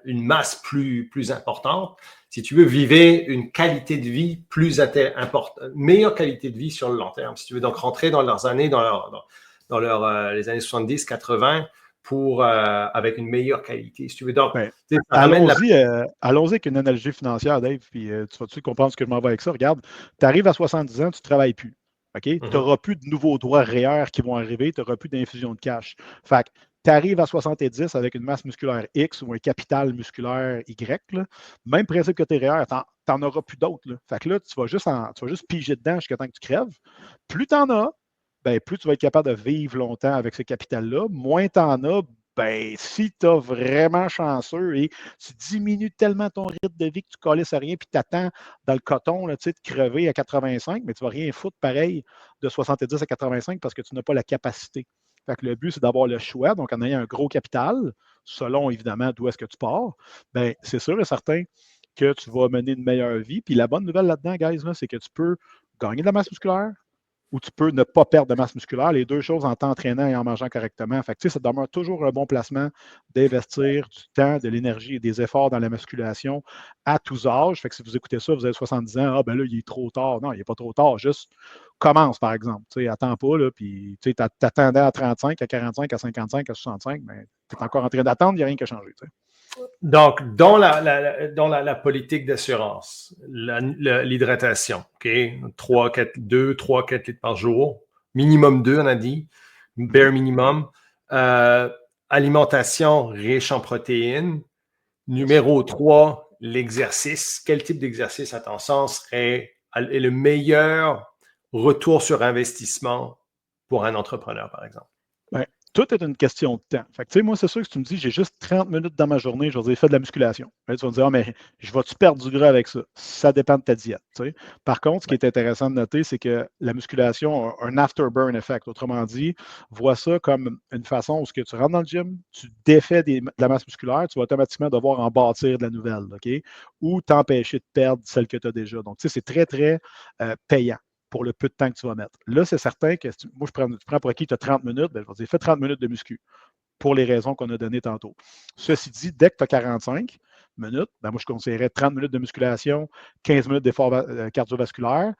une masse plus importante, si tu veux, vivaient une qualité de vie meilleure qualité de vie sur le long terme. Si tu veux donc rentrer dans leurs années, les années 70, 80, avec une meilleure qualité. Si tu veux donc, Ben, ça ramène allons-y avec une analogie financière, Dave, puis tu vas-tu comprendre ce que je m'en vais avec ça? Regarde, tu arrives à 70 ans, tu ne travailles plus. OK? Tu n'auras plus de nouveaux droits REER qui vont arriver, tu n'auras plus d'infusion de cash. Fait que tu arrives à 70 avec une masse musculaire X ou un capital musculaire Y. Là. Même principe que tes REER, tu n'en auras plus d'autres. Fait que là, tu vas juste piger dedans jusqu'à temps que tu crèves. Plus tu en as, ben, plus tu vas être capable de vivre longtemps avec ce capital-là. Moins tu en as, ben, si tu es vraiment chanceux et tu diminues tellement ton rythme de vie que tu ne calisses à rien puis tu attends dans le coton là, de crever à 85, mais tu ne vas rien foutre pareil de 70 à 85 parce que tu n'as pas la capacité. Fait que le but, c'est d'avoir le choix. Donc, en ayant un gros capital, selon évidemment d'où est-ce que tu pars, ben, c'est sûr et certain que tu vas mener une meilleure vie. Puis la bonne nouvelle là-dedans, guys, là, c'est que tu peux gagner de la masse musculaire, ou tu peux ne pas perdre de masse musculaire, les deux choses en t'entraînant et en mangeant correctement. Fait que, ça demeure toujours un bon placement d'investir du temps, de l'énergie et des efforts dans la musculation à tous âges. Fait que si vous écoutez ça, vous avez 70 ans, ah ben là, il est trop tard. Non, il n'est pas trop tard, juste commence, par exemple. Attends pas, là, puis tu t'attendais à 35, à 45, à 55, à 65, mais tu es encore en train d'attendre, il n'y a rien qui a changé. T'sais. Donc, dans la politique d'assurance, l'hydratation, OK? 2, 3, 4 litres par jour, minimum 2, on a dit, bare minimum. Alimentation riche en protéines. Numéro 3, l'exercice. Quel type d'exercice, à ton sens, est le meilleur retour sur investissement pour un entrepreneur, par exemple? Ben, tout est une question de temps. Fait que, moi, c'est sûr que si tu me dis j'ai juste 30 minutes dans ma journée, je vais dire fais de la musculation. Là, tu vas me dire, ah, mais je vais-tu perdre du gras avec ça? Ça dépend de ta diète. T'sais. Par contre, ce qui est intéressant de noter, c'est que la musculation a un afterburn effect. Autrement dit, vois ça comme une façon où tu rentres dans le gym, tu défais de la masse musculaire, tu vas automatiquement devoir en bâtir de la nouvelle, OK? Ou t'empêcher de perdre celle que tu as déjà. Donc, c'est très, très payant pour le peu de temps que tu vas mettre. Là, c'est certain que moi, tu prends pour acquis, tu as 30 minutes, ben, je vais dire, fais 30 minutes de muscu pour les raisons qu'on a données tantôt. Ceci dit, dès que tu as 45 minutes, ben, moi, je conseillerais 30 minutes de musculation, 15 minutes d'effort cardiovasculaire.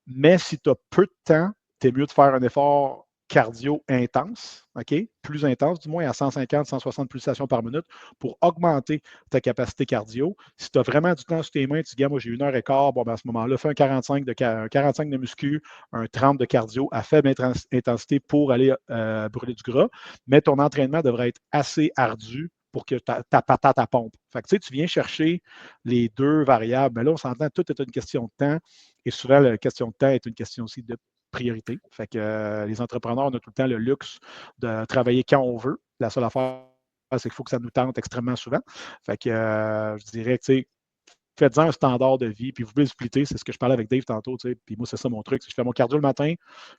Mais si tu as peu de temps, tu es mieux de faire un effort cardio intense, OK? Plus intense, du moins à 150, 160 pulsations par minute pour augmenter ta capacité cardio. Si tu as vraiment du temps sur tes mains, tu dis, moi, j'ai 1 heure et quart, bon, ben, à ce moment-là, fais un 45 de muscu, un 30 de cardio à faible intensité pour aller brûler du gras. Mais ton entraînement devrait être assez ardu pour que ta patate à pompe. Fait que, tu viens chercher les deux variables. Mais là, on s'entend, tout est une question de temps. Et souvent, la question de temps est une question aussi de priorité. Fait que les entrepreneurs, on a tout le temps le luxe de travailler quand on veut. La seule affaire, c'est qu'il faut que ça nous tente extrêmement souvent. Fait que je dirais que, faites-en un standard de vie, puis vous pouvez le splitter. C'est ce que je parlais avec Dave tantôt, puis moi, c'est ça mon truc. Je fais mon cardio le matin.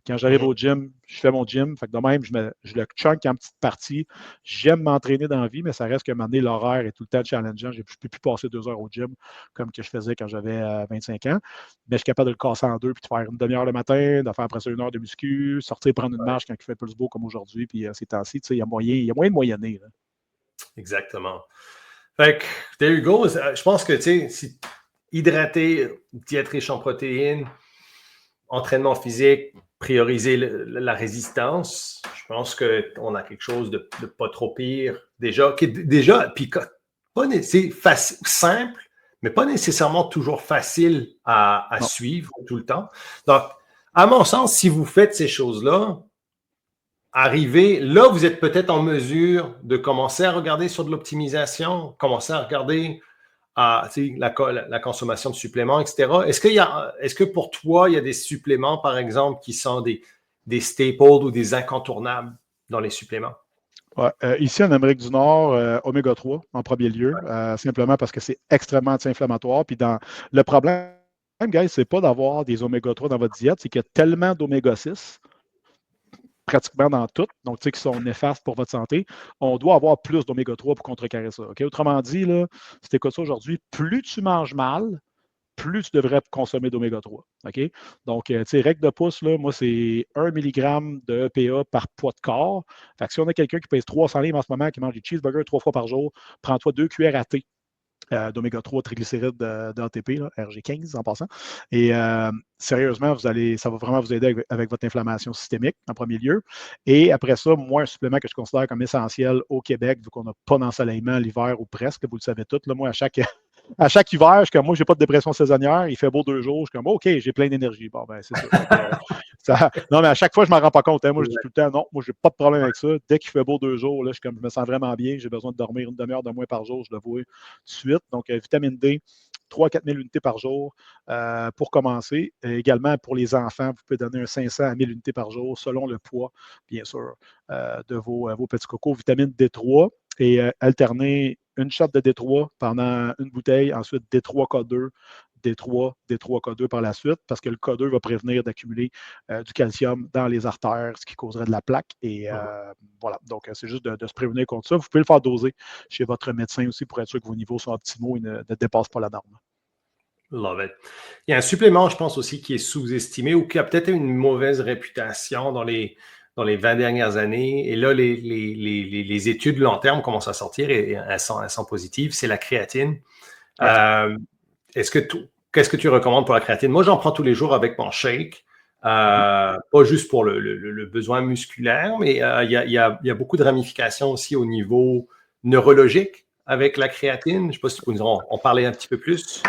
Quand j'arrive au gym, je fais mon gym. Fait que de même, je le chunk en petites parties. J'aime m'entraîner dans la vie, mais ça reste que m'amener l'horaire est tout le temps challengeant. Je ne peux plus passer 2 heures au gym comme que je faisais quand j'avais 25 ans. Mais je suis capable de le casser en deux, puis de faire une demi-heure le matin, de faire après ça 1 heure de muscu, sortir prendre une marche quand il fait plus beau comme aujourd'hui, puis ces temps-ci, il y a moyen de moyenner. Là. Exactement. Fait que, there you go. Je pense que, tu sais, si hydrater, diète riche en protéines, entraînement physique, prioriser la résistance, je pense qu'on a quelque chose de pas trop pire. Déjà, puis c'est simple, mais pas nécessairement toujours facile à suivre tout le temps. Donc, à mon sens, si vous faites ces choses-là, là, vous êtes peut-être en mesure de commencer à regarder sur de l'optimisation, commencer à regarder la consommation de suppléments, etc. Est-ce que pour toi, il y a des suppléments, par exemple, qui sont des staples ou des incontournables dans les suppléments? Ouais, ici, en Amérique du Nord, oméga 3 en premier lieu, simplement parce que c'est extrêmement anti-inflammatoire. Puis le problème, guys, c'est pas d'avoir des oméga 3 dans votre diète, c'est qu'il y a tellement d'oméga 6 pratiquement dans tout, donc tu sais, qui sont néfastes pour votre santé. On doit avoir plus d'oméga 3 pour contrecarrer ça. Okay? Autrement dit, là, si tu écoutes ça aujourd'hui, plus tu manges mal, plus tu devrais consommer d'oméga 3. OK? Donc, tu sais, règle de pouce, là, moi, c'est 1 mg de EPA par poids de corps. Fait que si on a quelqu'un qui pèse 300 livres en ce moment, qui mange des cheeseburgers 3 fois par jour, prends-toi 2 cuillères à thé d'oméga 3 triglycérides d'ATP, RG15 en passant. Et sérieusement, ça va vraiment vous aider avec votre inflammation systémique en premier lieu. Et après ça, moi, un supplément que je considère comme essentiel au Québec, vu qu'on n'a pas d'ensoleillement l'hiver ou presque, vous le savez tous, là, moi, à chaque hiver, je suis comme, moi, j'ai pas de dépression saisonnière, il fait beau 2 jours, je suis comme, OK, j'ai plein d'énergie. Bon, ben, c'est ça. Non, mais à chaque fois, je ne m'en rends pas compte. Hein. Moi, je dis tout le temps, non, moi, j'ai pas de problème avec ça. Dès qu'il fait beau 2 jours, là, je me sens vraiment bien, j'ai besoin de dormir une demi-heure de moins par jour, je le vois tout de suite. Donc, vitamine D, 3 4 000 unités par jour pour commencer. Également, pour les enfants, vous pouvez donner un 500 à 1000 unités par jour, selon le poids, bien sûr, de vos petits cocos. Vitamine D3 et alterner une shot de D3 pendant une bouteille, ensuite D3 K2, D3 K2 par la suite, parce que le K2 va prévenir d'accumuler du calcium dans les artères, ce qui causerait de la plaque. Et voilà, donc c'est juste de se prévenir contre ça. Vous pouvez le faire doser chez votre médecin aussi pour être sûr que vos niveaux sont optimaux et ne dépassent pas la norme. Love it. Il y a un supplément, je pense aussi, qui est sous-estimé ou qui a peut-être une mauvaise réputation dans les 20 dernières années. Et là, les études long terme commencent à sortir et elles sont positives. C'est la créatine. Qu'est-ce que tu recommandes pour la créatine? Moi, j'en prends tous les jours avec mon shake. Pas juste pour le besoin musculaire, mais il y a beaucoup de ramifications aussi au niveau neurologique avec la créatine. Je ne sais pas si tu peux nous en parler un petit peu plus.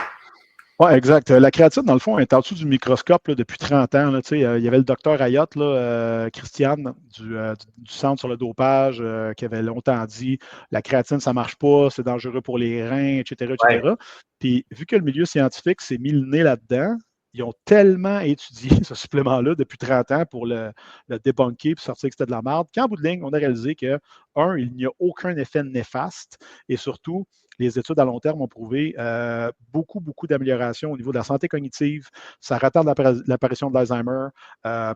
Oui, exact. La créatine, dans le fond, est en dessous du microscope là, depuis 30 ans. Là, il y avait le docteur Ayotte, Christiane, du Centre sur le dopage, qui avait longtemps dit la créatine, ça ne marche pas, c'est dangereux pour les reins, etc., etc. Ouais. Puis, vu que le milieu scientifique s'est mis le nez là-dedans, ils ont tellement étudié ce supplément-là depuis 30 ans pour le débunker et sortir que c'était de la merde, qu'en bout de ligne, on a réalisé que, il n'y a aucun effet néfaste et surtout, les études à long terme ont prouvé beaucoup d'améliorations au niveau de la santé cognitive. Ça retarde l'apparition de l'Alzheimer,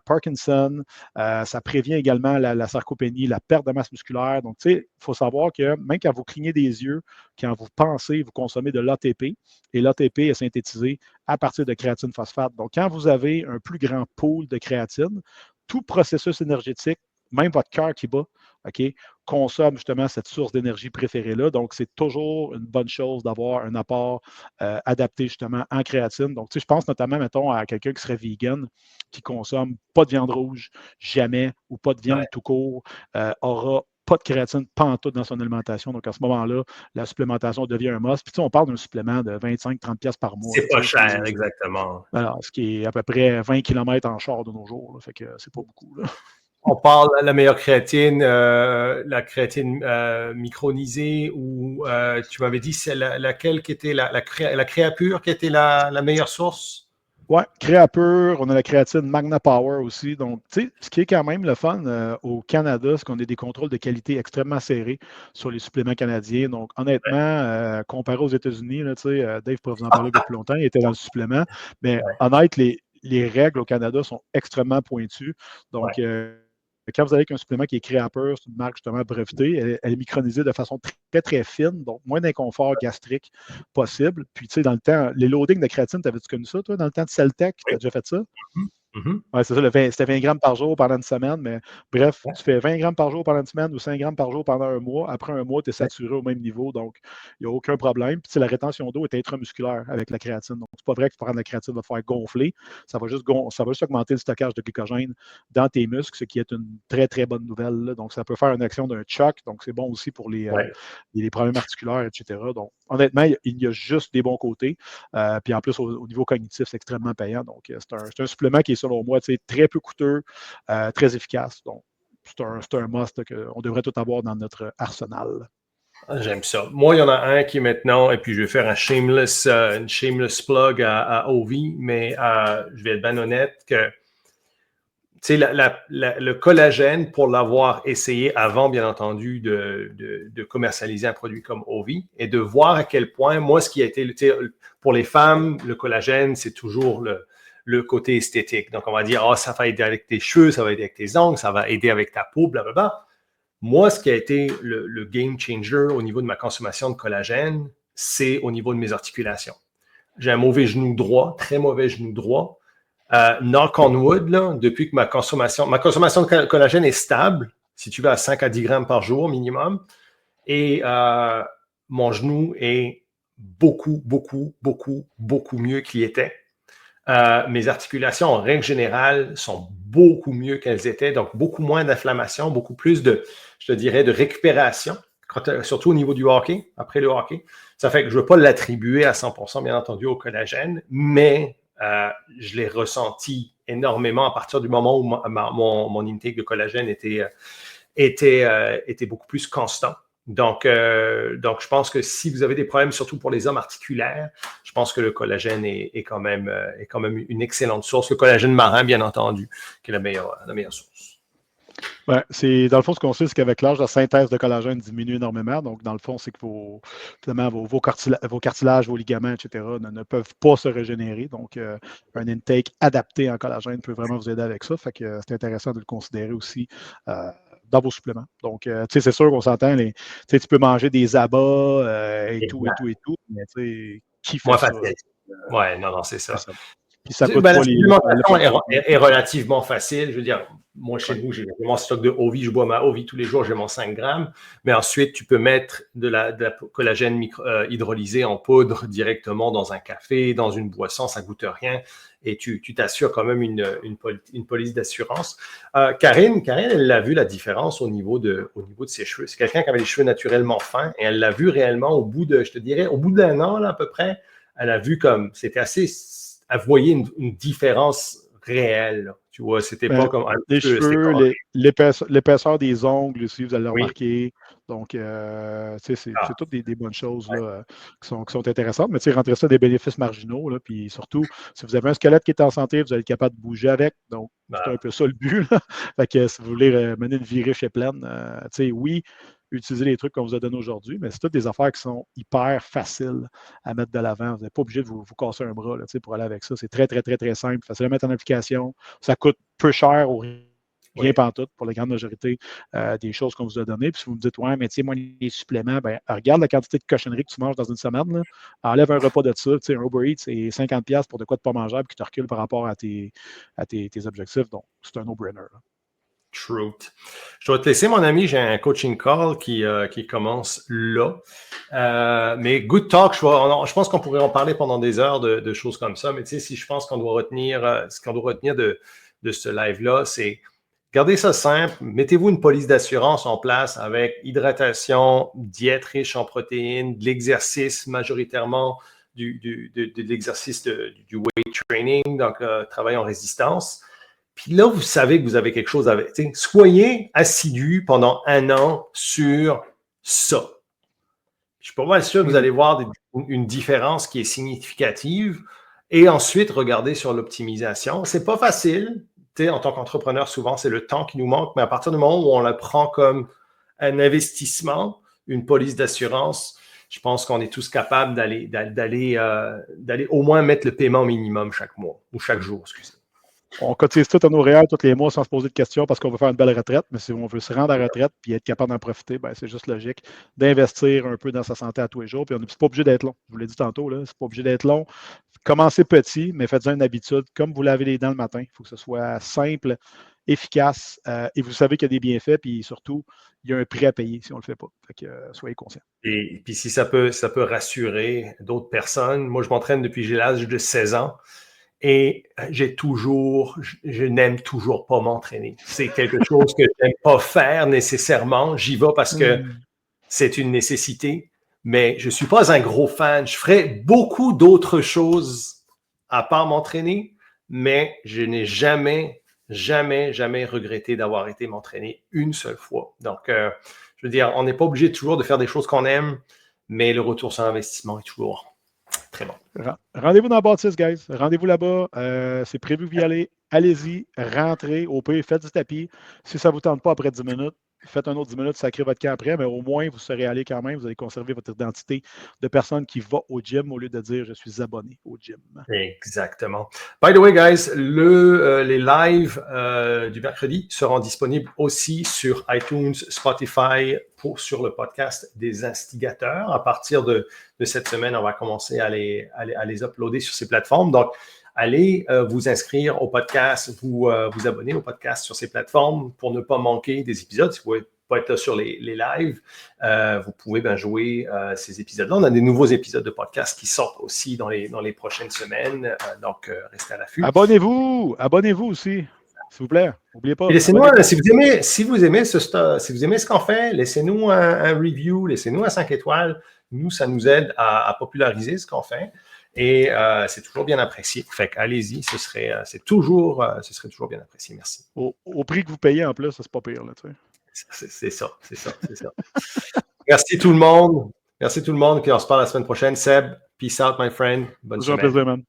Parkinson. Ça prévient également la sarcopénie, la perte de masse musculaire. Donc, tu sais, il faut savoir que même quand vous clignez des yeux, quand vous pensez, vous consommez de l'ATP. Et l'ATP est synthétisé à partir de créatine phosphate. Donc, quand vous avez un plus grand pool de créatine, tout processus énergétique, même votre cœur qui bat, OK, consomme justement cette source d'énergie préférée-là. Donc, c'est toujours une bonne chose d'avoir un apport adapté justement en créatine. Donc, tu sais, je pense notamment, mettons, à quelqu'un qui serait vegan, qui consomme pas de viande rouge, jamais, ou pas de viande tout court, aura pas de créatine pantoute dans son alimentation. Donc, à ce moment-là, la supplémentation devient un must. Puis, tu sais, on parle d'un supplément de 25-30$ par mois. C'est pas cher, exactement. Alors, ce qui est à peu près 20 km en char de nos jours. Là, fait que c'est pas beaucoup. Là. On parle de la meilleure créatine, la créatine micronisée, ou tu m'avais dit c'est laquelle qui était la Créapure qui était la meilleure source? Oui, Créapure, on a la créatine Magna Power aussi. Donc, tu sais, ce qui est quand même le fun au Canada, c'est qu'on a des contrôles de qualité extrêmement serrés sur les suppléments canadiens. Donc, honnêtement, comparé aux États-Unis, tu sais, Dave pourrait vous en parler depuis longtemps, il était dans le supplément. Mais honnêtement, les règles au Canada sont extrêmement pointues. Donc, quand vous avez un supplément qui est Créapure, c'est une marque justement brevetée, elle est micronisée de façon très, très fine, donc moins d'inconfort gastrique possible. Puis, tu sais, dans le temps, les loadings de créatine, t'avais-tu connu ça, toi, dans le temps de Celtec? Tu as déjà fait ça? Mhm. Ouais, c'est ça, c'était 20 grammes par jour pendant une semaine, mais bref, Ouais. tu fais 20 grammes par jour pendant une semaine ou 5 grammes par jour pendant un mois. Après un mois, tu es Ouais. saturé au même niveau, donc il n'y a aucun problème. Puis, tu sais, la rétention d'eau est intramusculaire avec la créatine. Donc, c'est pas vrai que prendre la créatine va te faire gonfler. Ça va juste augmenter le stockage de glycogène dans tes muscles, ce qui est une très, très bonne nouvelle, là. Donc, ça peut faire une action d'un choc. Donc, c'est bon aussi pour Ouais. les problèmes articulaires, etc. Donc, honnêtement, il y a juste des bons côtés. Puis en plus, au niveau cognitif, c'est extrêmement payant. Donc, c'est un supplément qui est, selon moi, très peu coûteux, très efficace. Donc, c'est un must qu'on devrait tout avoir dans notre arsenal. J'aime ça. Moi, il y en a un qui est maintenant, et puis je vais faire une shameless plug à Ovi, mais je vais être bien honnête que tu sais, le collagène, pour l'avoir essayé avant, bien entendu, de commercialiser un produit comme Ovi, et de voir à quel point, moi, ce qui a été, pour les femmes, le collagène, c'est toujours le côté esthétique. Donc, on va dire, oh, ça va aider avec tes cheveux, ça va aider avec tes ongles, ça va aider avec ta peau, blablabla. Moi, ce qui a été le game changer au niveau de ma consommation de collagène, c'est au niveau de mes articulations. J'ai un mauvais genou droit, très mauvais genou droit. Knock on wood, là, depuis que ma consommation de collagène est stable, si tu vas à 5 à 10 grammes par jour minimum, et mon genou est beaucoup, beaucoup, beaucoup, beaucoup mieux qu'il était. Mes articulations, en règle générale, sont beaucoup mieux qu'elles étaient, donc beaucoup moins d'inflammation, beaucoup plus je te dirais, de récupération, surtout au niveau du hockey, après le hockey. Ça fait que je ne veux pas l'attribuer à 100%, bien entendu, au collagène, mais je l'ai ressenti énormément à partir du moment où mon intake de collagène était beaucoup plus constant. Donc, je pense que si vous avez des problèmes, surtout pour les hommes articulaires, je pense que le collagène est quand même une excellente source. Le collagène marin, bien entendu, qui est la meilleure source. Ouais, dans le fond, ce qu'on sait, c'est qu'avec l'âge, la synthèse de collagène diminue énormément. Donc, dans le fond, c'est que vos cartilages, vos ligaments, etc., ne peuvent pas se régénérer. Donc, un intake adapté en collagène peut vraiment vous aider avec ça. Fait que c'est intéressant de le considérer aussi dans vos suppléments. Donc, tu sais, c'est sûr qu'on s'entend, tu peux manger des abats et tout, et Exact. tout, et tout, mais tu sais, qui fait Moins ça? facile. Ouais, non, c'est ça. Puis ça coûte Ben, la pas le supplémentation fonctionnement. est relativement facile. Je veux dire, moi, chez Ouais. nous, j'ai mon stock de Ovi. Je bois ma Ovi tous les jours. J'ai mon 5 grammes. Mais ensuite, tu peux mettre de la collagène hydrolysée en poudre directement dans un café, dans une boisson. Ça ne goûte rien. Et tu t'assures quand même une police d'assurance. Karine, elle l'a vu la différence au niveau de ses cheveux. C'est quelqu'un qui avait les cheveux naturellement fins. Et elle l'a vu réellement je te dirais, au bout d'un an, là, à peu près, elle a vu comme c'était assez. Elle voyait une différence réelle. Là. Tu vois, c'était pas comme un les peu. C'était cheveux, comme, l'épaisseur des ongles aussi, vous allez le oui, remarquer. Donc, c'est toutes des bonnes choses là, qui sont intéressantes. Mais rentrer ça des bénéfices marginaux. Là, puis surtout, si vous avez un squelette qui est en santé, vous allez être capable de bouger avec. Donc, c'est un peu ça le but. Là. Fait que si vous voulez mener une virée chez pleine, oui, utilisez les trucs qu'on vous a donnés aujourd'hui, mais c'est toutes des affaires qui sont hyper faciles à mettre de l'avant. Vous n'êtes pas obligé de vous casser un bras là, pour aller avec ça. C'est très, très, très, très simple, facile à mettre en application. Ça coûte peu cher ou rien oui. pantoute pour la grande majorité des choses qu'on vous a données. Puis si vous me dites, ouais, mais tu sais, moi, les suppléments, ben, regarde la quantité de cochonneries que tu manges dans une semaine. Là. Enlève un repas de ça. Tu sais, un Uber Eats, c'est 50$ pour de quoi de pas mangeable qui te recule par rapport à tes objectifs. Donc, c'est un no-brainer. Là. Truth. Je dois te laisser, mon ami. J'ai un coaching call qui commence là. Mais good talk. Je pense qu'on pourrait en parler pendant des heures de choses comme ça. Mais tu sais, si je pense qu'on doit retenir, ce qu'on doit retenir de ce live-là, c'est gardez ça simple. Mettez-vous une police d'assurance en place avec hydratation, diète riche en protéines, de l'exercice majoritairement, de l'exercice du weight training, donc travail en résistance. Puis là, vous savez que vous avez quelque chose avec. Soyez assidu pendant 1 an sur ça. Je suis pas mal sûr que vous allez voir une différence qui est significative. Et ensuite, regardez sur l'optimisation. C'est pas facile. En tant qu'entrepreneur, souvent, c'est le temps qui nous manque. Mais à partir du moment où on le prend comme un investissement, une police d'assurance, je pense qu'on est tous capables d'aller au moins mettre le paiement minimum chaque mois ou chaque jour, excusez. On cotise tout à nos REER tous les mois sans se poser de questions parce qu'on veut faire une belle retraite, mais si on veut se rendre à la retraite et être capable d'en profiter, ben, c'est juste logique d'investir un peu dans sa santé à tous les jours. Puis c'est pas obligé d'être long. Je vous l'ai dit tantôt, là, c'est pas obligé d'être long. Commencez petit, mais faites-en une habitude. Comme vous lavez les dents le matin, il faut que ce soit simple, efficace, et vous savez qu'il y a des bienfaits, puis surtout, il y a un prix à payer si on ne le fait pas. Fait que, soyez conscients. Et puis si ça peut rassurer d'autres personnes, moi je m'entraîne depuis j'ai l'âge de 16 ans. Et je n'aime toujours pas m'entraîner. C'est quelque chose que je n'aime pas faire nécessairement. J'y vais parce que c'est une nécessité, mais je ne suis pas un gros fan. Je ferais beaucoup d'autres choses à part m'entraîner, mais je n'ai jamais regretté d'avoir été m'entraîner une seule fois. Donc, je veux dire, on n'est pas obligé toujours de faire des choses qu'on aime, mais le retour sur investissement est toujours très bon. Rendez-vous dans Baptiste, guys. Rendez-vous là-bas. C'est prévu que vous y allez. Allez-y, rentrez. Au pire, faites du tapis. Si ça ne vous tente pas après 10 minutes, faites un autre 10 minutes, sacrez votre camp après, mais au moins, vous serez allé quand même. Vous allez conserver votre identité de personne qui va au gym au lieu de dire je suis abonné au gym. Exactement. By the way, guys, les lives du mercredi seront disponibles aussi sur iTunes, Spotify, sur le podcast des instigateurs. À partir de cette semaine, on va commencer à les uploader sur ces plateformes. Donc, allez vous inscrire au podcast, vous abonner au podcast sur ces plateformes pour ne pas manquer des épisodes. Si vous pouvez pas être là sur les lives, vous pouvez jouer ces épisodes-là. On a des nouveaux épisodes de podcast qui sortent aussi dans les prochaines semaines. Donc, restez à l'affût. Abonnez-vous aussi, s'il vous plaît. N'oubliez pas. Et laissez-nous, si vous aimez ce qu'on fait, laissez-nous un review, laissez-nous un 5 étoiles. Nous, ça nous aide à populariser ce qu'on fait. Et c'est toujours bien apprécié. Fait qu'allez-y, ce serait toujours bien apprécié. Merci. Au prix que vous payez en plus, c'est pas pire, là, tu sais. C'est ça. Merci tout le monde. Puis on se parle la semaine prochaine. Seb, peace out, my friend. Bonne semaine. Toujours un plaisir, man.